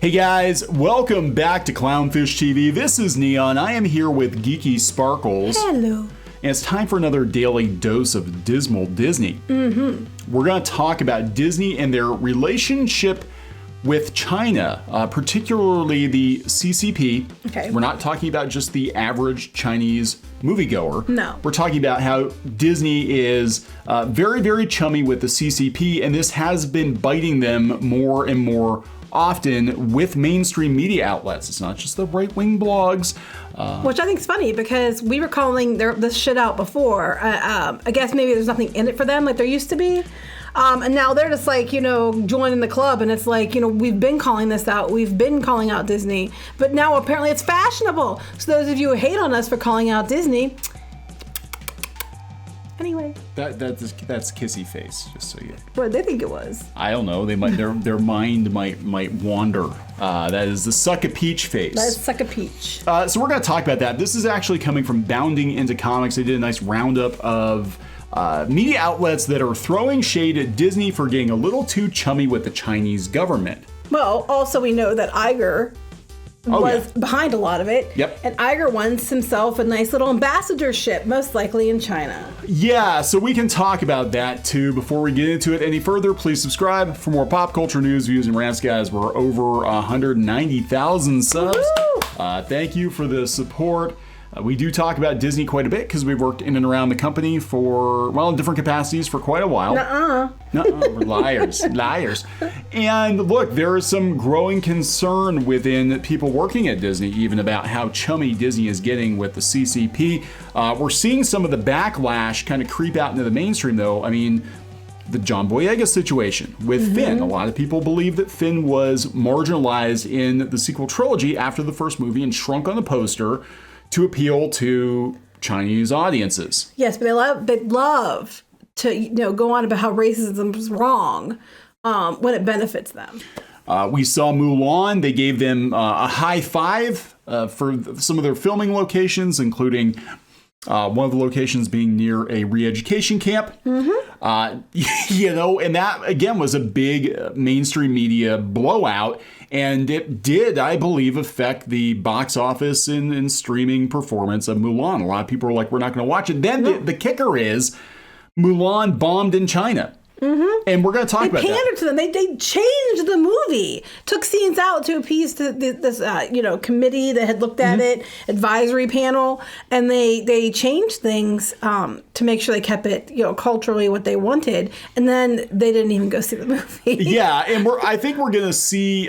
Hey guys, welcome back to Clownfish TV. This is Neon. I am here with Geeky Sparkles. Hello. And it's time for another daily dose of dismal Disney. We're going to talk about Disney and their relationship with China, particularly the CCP. Okay. We're not talking about just the average Chinese moviegoer. No. We're talking about how Disney is very, very chummy with the CCP, and this has been biting them more and more often with mainstream media outlets. It's not just the right-wing blogs. Which I think is funny because we were calling this shit out before. I guess maybe there's nothing in it for them like there used to be. And now they're just like, joining the club, and it's like, we've been calling this out. We've been calling out Disney. But now apparently it's fashionable. So those of you who hate on us for calling out Disney, anyway. That's kissy face, just so you. What did they think it was? I don't know. They might their mind might wander. That is the suck a peach face. Let's suck a peach. So we're going to talk about that. This is actually coming from Bounding Into Comics. They did a nice roundup of media outlets that are throwing shade at Disney for getting a little too chummy with the Chinese government. Well, also we know that Iger was behind a lot of it. Yep. And Iger wants himself a nice little ambassadorship, most likely in China. Yeah, so we can talk about that too. Before we get into it any further, please subscribe for more pop culture news, views, and rants, guys. We're over 190,000 subs. Thank you for the support. We do talk about Disney quite a bit because we've worked in and around the company for, in different capacities for quite a while. We're liars. And look, there is some growing concern within people working at Disney even about how chummy Disney is getting with the CCP. We're seeing some of the backlash kind of creep out into the mainstream, though. I mean, the John Boyega situation with Finn. A lot of people believe that Finn was marginalized in the sequel trilogy after the first movie and shrunk on the poster to appeal to Chinese audiences. Yes, but they love to go on about how racism is wrong when it benefits them. We saw Mulan. They gave them a high five for some of their filming locations, including one of the locations being near a re-education camp. And that, again, was a big mainstream media blowout. And it did, I believe, affect the box office and streaming performance of Mulan. A lot of people are like, we're not going to watch it. Then the kicker is Mulan bombed in China. And we're going to talk about that. They pandered to them. They changed the movie. Took scenes out to appease this committee that had looked at it, advisory panel, and they changed things to make sure they kept it culturally what they wanted. And then they didn't even go see the movie. Yeah, and I think we're going to see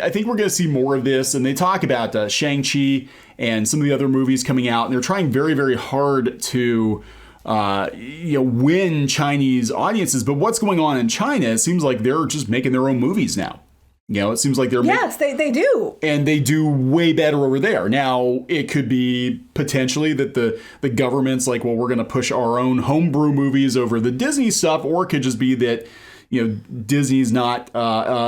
more of this. And they talk about Shang-Chi and some of the other movies coming out, and they're trying very, very hard to win Chinese audiences. But what's going on in China, it seems like they're just making their own movies now. It seems like they're Yes, they do. And they do way better over there. Now, it could be potentially that the government's like, well, we're going to push our own homebrew movies over the Disney stuff, or it could just be that Disney's not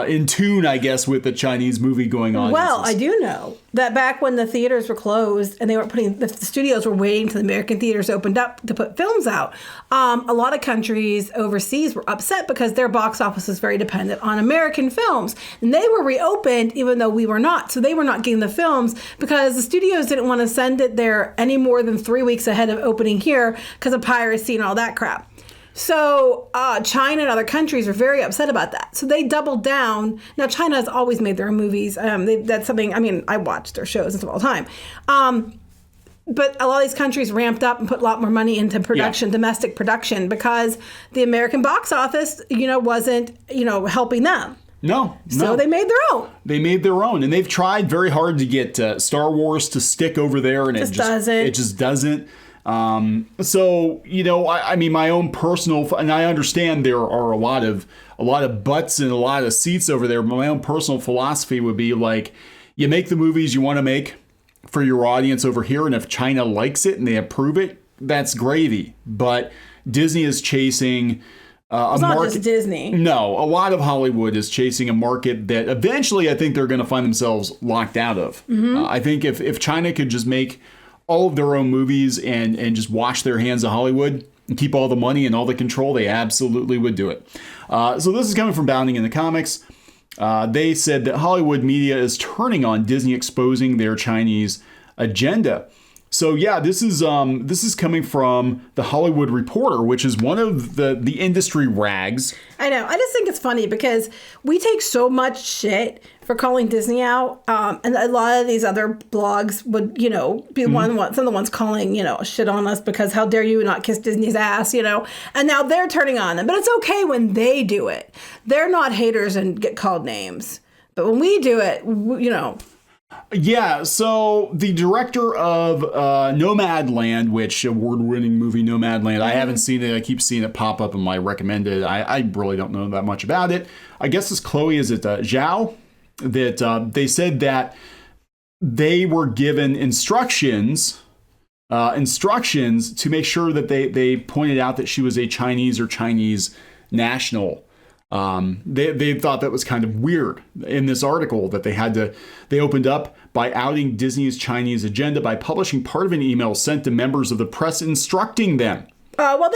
in tune, I guess, with the Chinese movie going on. Well, I do know that back when the theaters were closed and they weren't the studios were waiting till the American theaters opened up to put films out, a lot of countries overseas were upset because their box office is very dependent on American films. And they were reopened even though we were not. So they were not getting the films because the studios didn't want to send it there any more than 3 weeks ahead of opening here because of piracy and all that crap. So China and other countries are very upset about that. So they doubled down. Now, China has always made their own movies. That's something, I watch their shows all the time. But a lot of these countries ramped up and put a lot more money into production, domestic production, because the American box office, wasn't, helping them. No. So they made their own. They made their own. And they've tried very hard to get Star Wars to stick over there. And it just doesn't. My own personal, and I understand there are a lot of butts and a lot of seats over there, but my own personal philosophy would be like, you make the movies you want to make for your audience over here, and if China likes it and they approve it, that's gravy. But Disney is chasing it's not just Disney. No, a lot of Hollywood is chasing a market that eventually I think they're going to find themselves locked out of. I think if China could just make all of their own movies and just wash their hands of Hollywood and keep all the money and all the control, they absolutely would do it. So this is coming from Bounding in the Comics. They said that Hollywood media is turning on Disney exposing their Chinese agenda. So yeah, this is coming from the Hollywood Reporter, which is one of the industry rags. I know. I just think it's funny because we take so much shit for calling Disney out, and a lot of these other blogs would, be some of the ones calling, shit on us because how dare you not kiss Disney's ass, and now they're turning on them. But it's okay when they do it. They're not haters and get called names. But when we do it, Yeah, so the director of Nomadland, which award-winning movie Nomadland, I haven't seen it. I keep seeing it pop up in my recommended. I really don't know that much about it. I guess it's Zhao, that they said that they were given instructions to make sure that they pointed out that she was a Chinese or Chinese national. They thought that was kind of weird in this article that they opened up by outing Disney's Chinese agenda by publishing part of an email sent to members of the press instructing them. Well,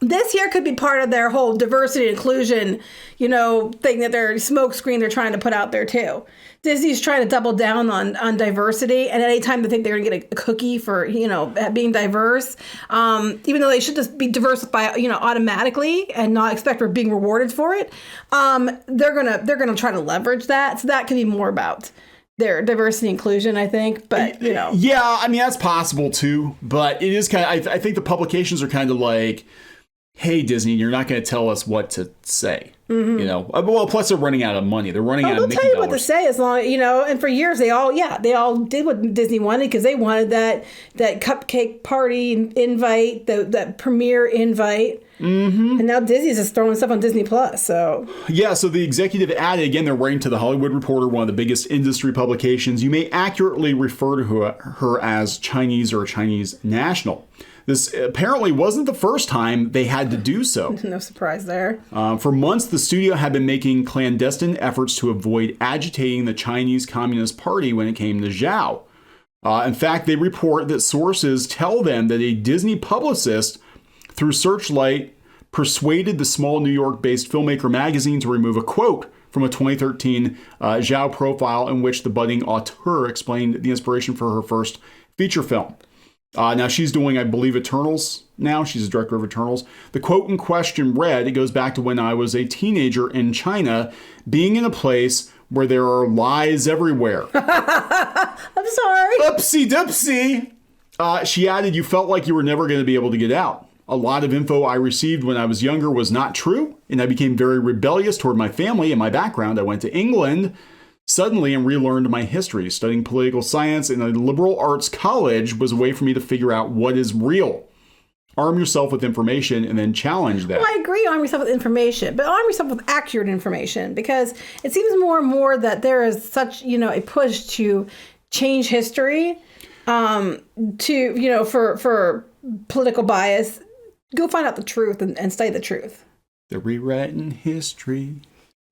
this here could be part of their whole diversity and inclusion, thing that their smoke screen they're trying to put out there too. Disney's trying to double down on diversity, and at any time they think they're going to get a cookie for being diverse, even though they should just be diverse by automatically and not expect we're being rewarded for it. They're gonna try to leverage that, so that could be more about their diversity and inclusion, I think. But yeah, I mean that's possible too. But it is kind of I think the publications are kind of like, hey, Disney, you're not going to tell us what to say. Well, plus they're running out of money. They're running out of Mickey they'll tell you dollars. what to say as long, and for years they all did what Disney wanted because they wanted that cupcake party invite, that premiere invite. And now Disney's just throwing stuff on Disney Plus. So yeah, so the executive added, again, they're writing to the Hollywood Reporter, one of the biggest industry publications. You may accurately refer to her as Chinese or a Chinese national. This apparently wasn't the first time they had to do so. No surprise there. For months, the studio had been making clandestine efforts to avoid agitating the Chinese Communist Party when it came to Zhao. In fact, they report that sources tell them that a Disney publicist, through Searchlight, persuaded the small New York-based filmmaker magazine to remove a quote from a 2013 Zhao profile in which the budding auteur explained the inspiration for her first feature film. Now she's doing, I believe, Eternals now. She's the director of Eternals. The quote in question read, it goes back to when I was a teenager in China, being in a place where there are lies everywhere. I'm sorry. Oopsie doopsie. She added, you felt like you were never going to be able to get out. A lot of info I received when I was younger was not true, and I became very rebellious toward my family and my background. I went to England suddenly and relearned my history. Studying political science in a liberal arts college was a way for me to figure out what is real. Arm yourself with information and then challenge that. Well, I agree, arm yourself with information, but arm yourself with accurate information, because it seems more and more that there is such, a push to change history, for political bias. Go find out the truth and study the truth. They're rewriting history.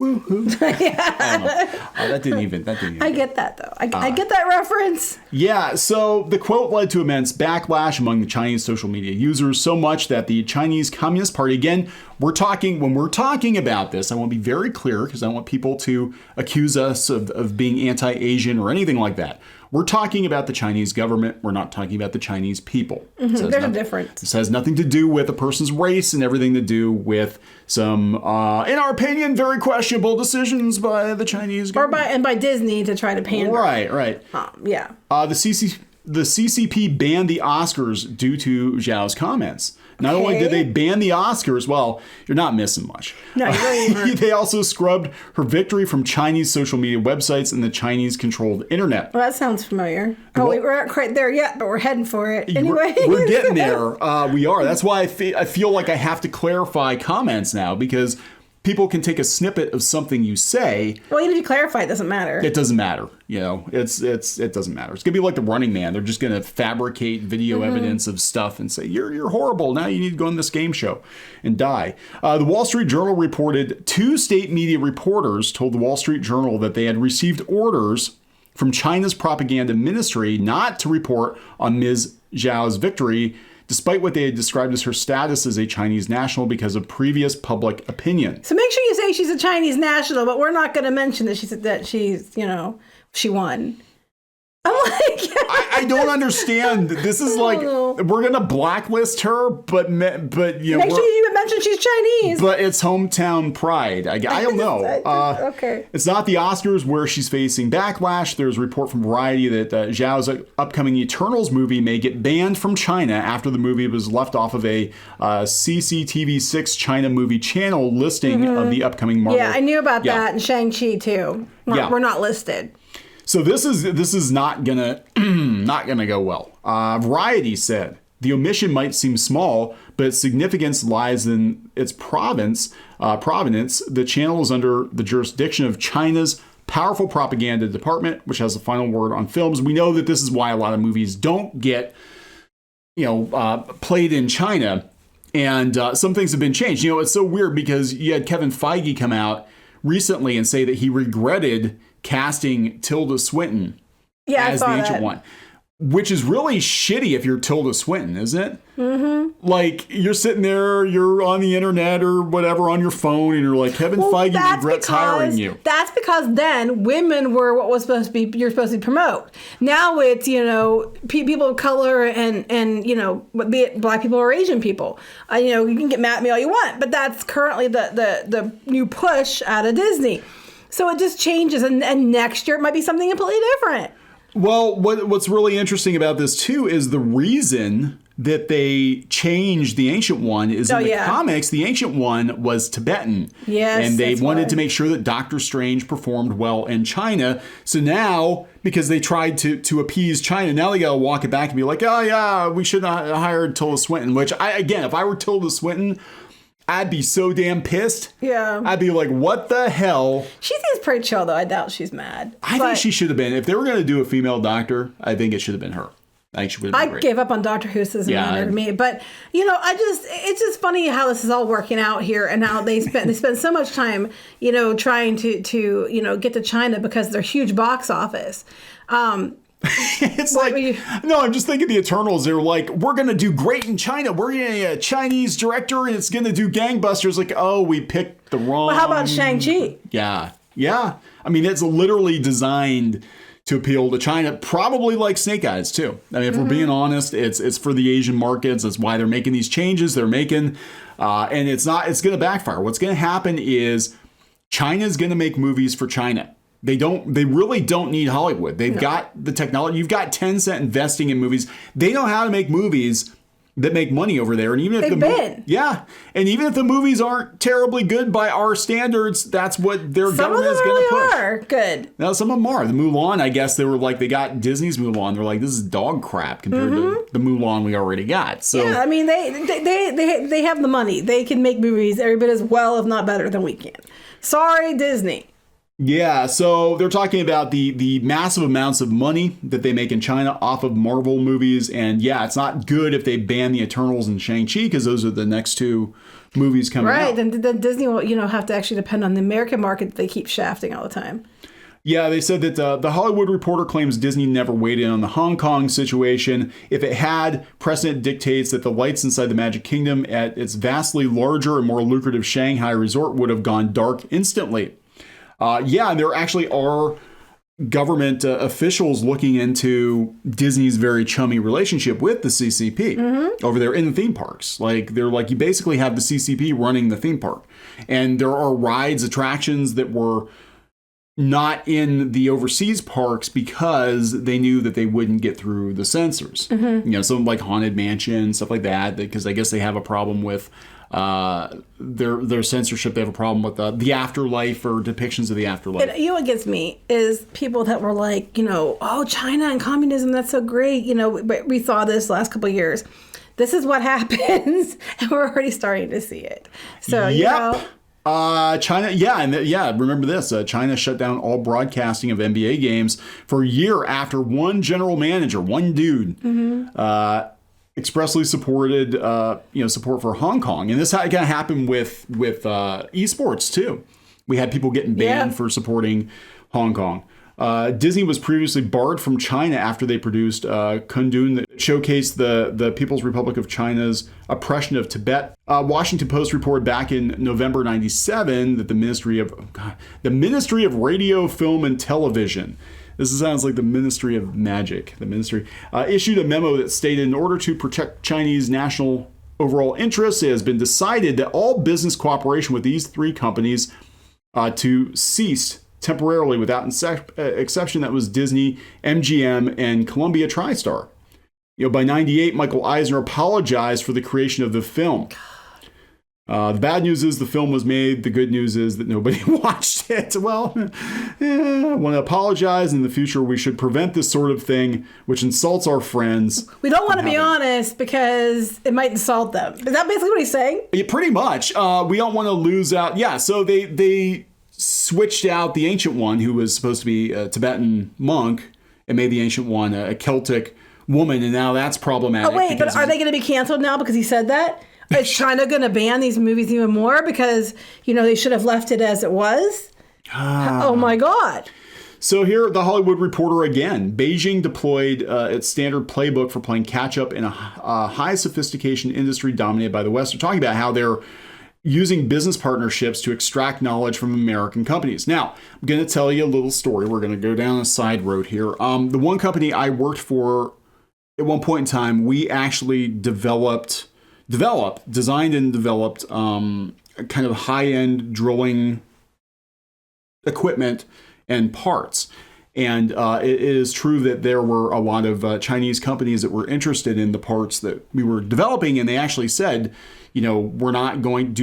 Woohoo. Yeah. I don't know. That didn't even. I get that, though. I get that reference. Yeah, so the quote led to immense backlash among the Chinese social media users, so much that the Chinese Communist Party, again, when we're talking about this, I want to be very clear because I want people to accuse us of being anti-Asian or anything like that. We're talking about the Chinese government. We're not talking about the Chinese people. There's a difference. This has nothing to do with a person's race and everything to do with some, in our opinion, very questionable decisions by the Chinese government. Or by Disney to try to pander. Right. Yeah. The CCP banned the Oscars due to Zhao's comments. Not only did they ban the Oscars, well, you're not missing much. No, you really aren't. They also scrubbed her victory from Chinese social media websites and the Chinese-controlled internet. Well, that sounds familiar. We're not quite there yet, but we're heading for it. Anyway. We're getting there. We are. That's why I feel like I have to clarify comments now, because people can take a snippet of something you say. Well, even if you clarify, it doesn't matter. It doesn't matter. It doesn't matter. It's gonna be like the Running Man. They're just gonna fabricate video evidence of stuff and say you're horrible. Now you need to go on this game show and die. The Wall Street Journal reported 2 state media reporters told the Wall Street Journal that they had received orders from China's propaganda ministry not to report on Ms. Zhao's victory despite what they had described as her status as a Chinese national because of previous public opinion. So make sure you say she's a Chinese national, but we're not going to mention that she's she won. I'm like, I don't understand. This is like, we're going to blacklist her, but make sure you mention she's Chinese. But it's hometown pride. I don't know. Okay. It's not the Oscars where she's facing backlash. There's a report from Variety that Zhao's upcoming Eternals movie may get banned from China after the movie was left off of a CCTV6 China movie channel listing of the upcoming Marvel. Yeah, I knew about that, and Shang-Chi too. We're not listed. So this is not gonna go well. Variety said the omission might seem small, but its significance lies in its provenance. The channel is under the jurisdiction of China's powerful propaganda department, which has the final word on films. We know that this is why a lot of movies don't get played in China, and some things have been changed. It's so weird because you had Kevin Feige come out recently and say that he regretted casting Tilda Swinton as the Ancient One, which is really shitty if you're Tilda Swinton, isn't it? Mm-hmm. Like, you're sitting there, you're on the internet or whatever on your phone, and you're like, Kevin Feige regrets hiring you. That's because then women were what was supposed to be, you're supposed to promote. Now it's, people of color and be it black people or Asian people. You can get mad at me all you want, but that's currently the new push out of Disney. So it just changes, and next year it might be something completely different. Well, what's really interesting about this, too, is the reason that they changed the Ancient One is in the comics, the Ancient One was Tibetan. Yes, and they wanted to make sure that Doctor Strange performed well in China. So now, because they tried to appease China, now they got to walk it back and be like, oh, yeah, we should not have hired Tilda Swinton, which, if I were Tilda Swinton, I'd be so damn pissed. Yeah. I'd be like, what the hell? She seems pretty chill, though. I doubt she's mad. I think she should have been. If they were going to do a female doctor, I think it should have been her. I think she would have been great. Gave up on Doctor Who doesn't matter to me. But, it's just funny how this is all working out here and how they spend so much time, trying to get to China because they're huge box office. It's I'm just thinking the Eternals, they're like, we're going to do great in China. We're going to get a Chinese director and it's going to do gangbusters. Like, oh, we picked the wrong. Well, how about Shang-Chi? Yeah. I mean, it's literally designed to appeal to China, probably like Snake Eyes too. I mean, if we're being honest, it's for the Asian markets. That's why they're making these changes they're making. And it's going to backfire. What's going to happen is China's going to make movies for China. They really don't need Hollywood. They've got the technology. You've got Tencent investing in movies. They know how to make movies that make money over there. And even if and even if the movies aren't terribly good by our standards, that's what their government is going to push. Some are good. Now, some of them are. The Mulan, I guess they were like, they got Disney's Mulan. They're like, this is dog crap compared to the Mulan we already got. So yeah, I mean, they have the money. They can make movies every bit as well, if not better, than we can. Sorry, Disney. Yeah, so they're talking about the massive amounts of money that they make in China off of Marvel movies. And yeah, it's not good if they ban the Eternals and Shang-Chi because those are the next two movies coming out. Right, then Disney will have to actually depend on the American market that they keep shafting all the time. Yeah, they said that the Hollywood Reporter claims Disney never weighed in on the Hong Kong situation. If it had, precedent dictates that the lights inside the Magic Kingdom at its vastly larger and more lucrative Shanghai resort would have gone dark instantly. And there actually are government officials looking into Disney's very chummy relationship with the CCP over there in the theme parks. Like, they're like, you basically have the CCP running the theme park. And there are rides, attractions that were not in the overseas parks because they knew that they wouldn't get through the censors. Something like Haunted Mansion, stuff like that, because I guess they have a problem with their censorship. They have a problem with the afterlife or depictions of the afterlife. And what gets me is people that were like, oh, China and communism, that's so great. We saw this last couple of years. This is what happens, and we're already starting to see it. So China, remember this. China shut down all broadcasting of NBA games for a year after one general manager, one dude, expressly supported support for Hong Kong. And this kind of happened with esports too. We had people getting banned for supporting Hong Kong. Disney was previously barred from China after they produced Kundun that showcased the People's Republic of China's oppression of Tibet. Washington Post reported back in November '97 that the Ministry of Radio, Film, and Television, this sounds like the Ministry of Magic, issued a memo that stated in order to protect Chinese national overall interests, it has been decided that all business cooperation with these three companies to cease temporarily without exception. That was Disney, MGM, and Columbia TriStar. By '98, Michael Eisner apologized for the creation of the film. The bad news is the film was made. The good news is that nobody watched it. Well, I want to apologize. In the future, we should prevent this sort of thing, which insults our friends. We don't want to be honest because it might insult them. Is that basically what he's saying? Yeah, pretty much. We don't want to lose out. Yeah, so they switched out the Ancient One, who was supposed to be a Tibetan monk, and made the Ancient One a Celtic woman, and now that's problematic. Oh, wait, but are they going to be canceled now because he said that? Is China going to ban these movies even more because, they should have left it as it was? Oh, my God. So here, the Hollywood Reporter again. Beijing deployed its standard playbook for playing catch-up in a high sophistication industry dominated by the West. They're talking about how they're using business partnerships to extract knowledge from American companies. Now, I'm going to tell you a little story. We're going to go down a side road here. The one company I worked for at one point in time, we actually designed and developed kind of high-end drilling equipment and parts. And it is true that there were a lot of Chinese companies that were interested in the parts that we were developing, and they actually said, do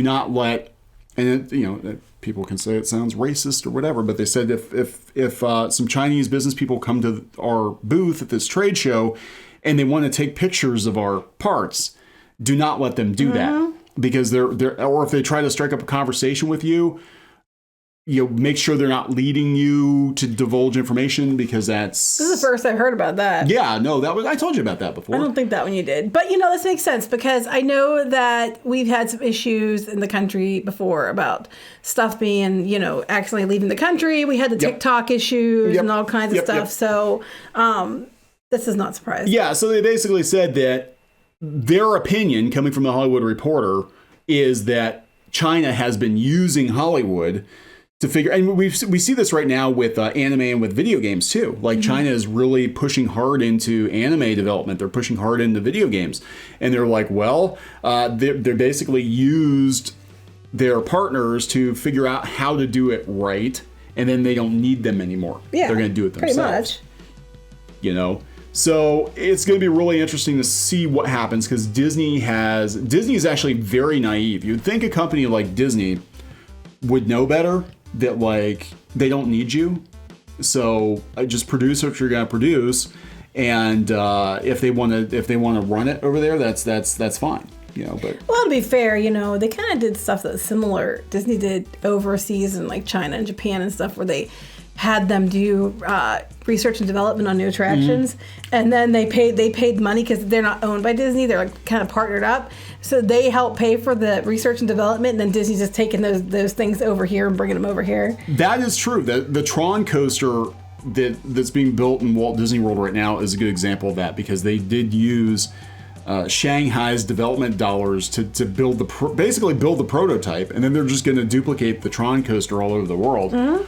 not let, and people can say it sounds racist or whatever, but they said if some Chinese business people come to our booth at this trade show and they want to take pictures of our parts, do not let them do that, because or if they try to strike up a conversation with you, make sure they're not leading you to divulge information, because this is the first I've heard about that. Yeah, no, I told you about that before. I don't think that one you did. But, this makes sense because I know that we've had some issues in the country before about stuff being, accidentally leaving the country. We had the TikTok issues and all kinds of stuff. So this is not surprising. Yeah, so they basically said that their opinion, coming from the Hollywood Reporter, is that China has been using Hollywood to figure, and we see this right now with anime and with video games too. Like China is really pushing hard into anime development. They're pushing hard into video games, and they're like, they're basically used their partners to figure out how to do it right, and then they don't need them anymore. Yeah, they're going to do it themselves. Pretty much. So it's going to be really interesting to see what happens, because Disney is actually very naive. You'd think a company like Disney would know better, that they don't need you. So just produce what you're going to produce. And if they want to run it over there, that's fine. But to be fair, they kind of did stuff that's similar. Disney did overseas in China and Japan and stuff, where they had them do research and development on new attractions, and then they paid money because they're not owned by Disney. They're kind of partnered up, so they help pay for the research and development, and then Disney's just taking those things over here and bringing them over here. That is true. The Tron coaster that's being built in Walt Disney World right now is a good example of that, because they did use Shanghai's development dollars to build basically build the prototype, and then they're just going to duplicate the Tron coaster all over the world.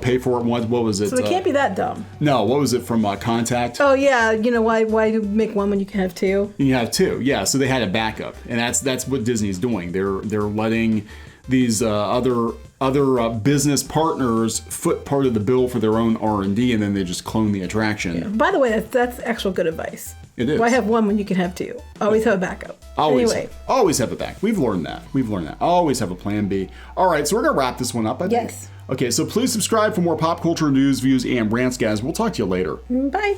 Pay for it. What was it? So they can't be that dumb. No, what was it from Contact? Oh yeah, why make one when you can have two? You have two, yeah. So they had a backup, and that's what Disney's doing. They're letting these other business partners foot part of the bill for their own R&D, and then they just clone the attraction. Yeah. By the way, that's actual good advice. It is. Why have one when you can have two? Always have a backup. Always have a back. We've learned that. Always have a plan B. All right, so we're gonna wrap this one up, I think. Yes. Okay, so please subscribe for more pop culture news, views, and rants, guys. We'll talk to you later. Bye.